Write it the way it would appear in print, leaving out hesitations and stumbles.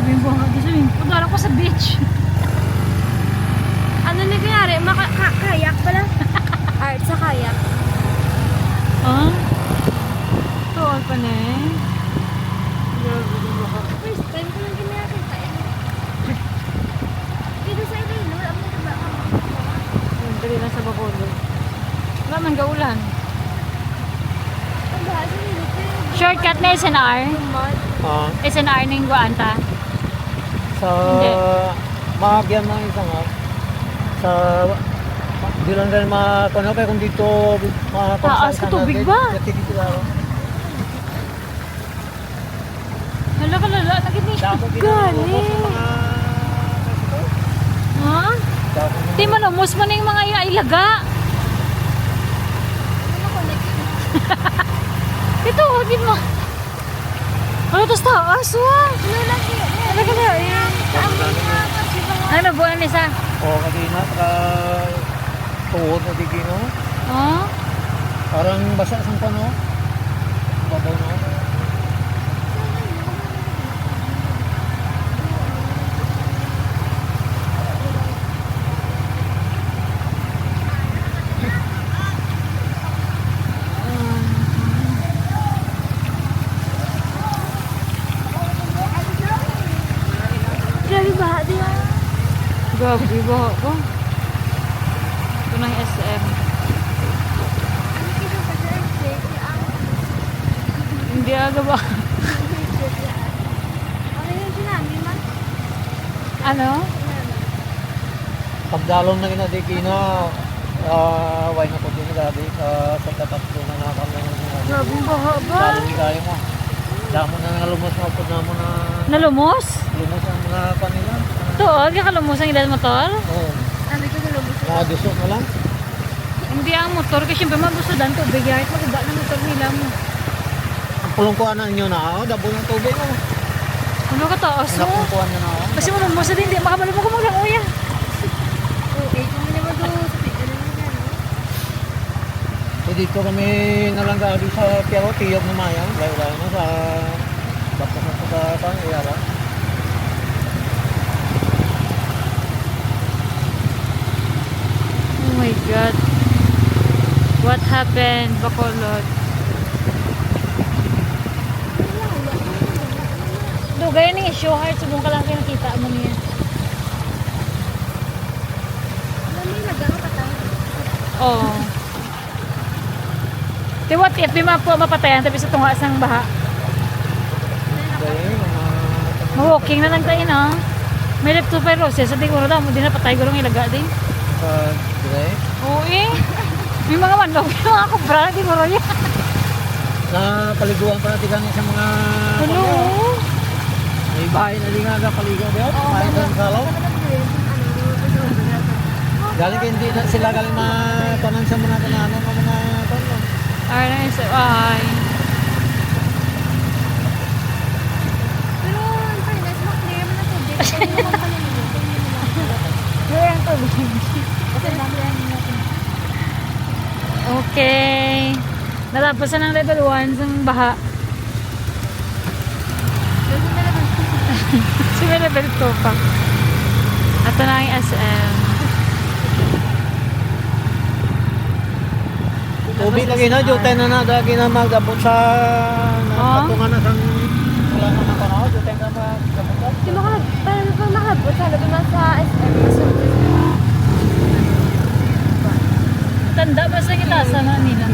Grabe yung buhang ka swimming pool. Dala ko sa beach. Ano na kanyari? Kayak pala? Art sa kayak. Ah? Tuwal pa na eh. Grabe yung buhang. First time ko lang ginakita eh. Dito sa Iloilo, ang mga ba? Dali lang sa Bacolod. Wala man gaulan. Ang bahas sa Iloilo. Shortcut na SNR. SNR ng Guanta. Sa Hindi. mahagyan ng isang sa di lang rin makano kaya kung dito Taas ka, tubig ba? dito lang. Hala ka lala. Nakinig. Dako Gani. Ha? Di man umos mo na yung mga ilaga. Ito, di mo. Ano ito taas? Wow. Ano ka na? Ano buwan isa? O kanina sa tuhod na di kino. Oh? Parang basa sang pano. Babaw no. Grabe baha din ah. Grabe ba ako? Ito ng SM. Hindi aga ba? Ano yung tsunami man? Ano? Pagdalom na ina di kino why na ko din gabi sa tapat ko na nakakam na Grabe baha ba? Dalom di kayo mo. Damo na nalumos mo pud na mo na Nalumos? lumos ang mga kanila. Ito, di ka lumos ang ilan motor? Oo. Sabi ko sa lubos. Nadusok na lang. Hindi ang motor kasi siyempre mabusudan tubig. Kahit maguba ng motor nila mo. Ang pulungkuan na inyo na dabo ng tubig mo. Ano ka taas Ang mo? pulungkuan na Kasi mo lumos na din, hindi makabalo mo kumagang uya. Okay, kung naman doon sa pito naman yan. dito kami nalanggadi sa Piero Tiyog na Mayan. Layo-layo na sa bakit na sa Pangayara. Oh my God. What happened, Bacolod? Do, gaya ng issue heart. Subong ka lang kinakita mo niya. Alam mo yung nagano ka tayo? Oo. Di what if, di mapatayan tapi sa tunga sang baha. Dahil mga Ma-walking na lang tayo, no? May leptospirosis. Sa tinguro daw, mo din na patay gulong ilaga din. dire Oo eh. May mga manlog. Yung mga kubra, di mo rin. na paliguan pa natin kami sa mga Hello? may bahay na lingaga paligaw ba? Bahay ng salaw. Galing kayo hindi na sila galing matanan sa mga kanano ng mga kanano. Ay, ay. Pero, in fairness, clear mo na tubig. Kaya naman pala nila. Kaya ang tubig. Kasi dami yan natin. Okay. Natapos na ng level 1 sa baha. Kasi talaga. Sila level 2 pa. Ito na ang SM. Tubig lagi na jutay na nagagi na magabot sa patungan na sang wala na ng panahon jutay na magabot. Di mo ka, parang pag makabot, sana doon sa SM. Tanda ba sa kita sa Manila?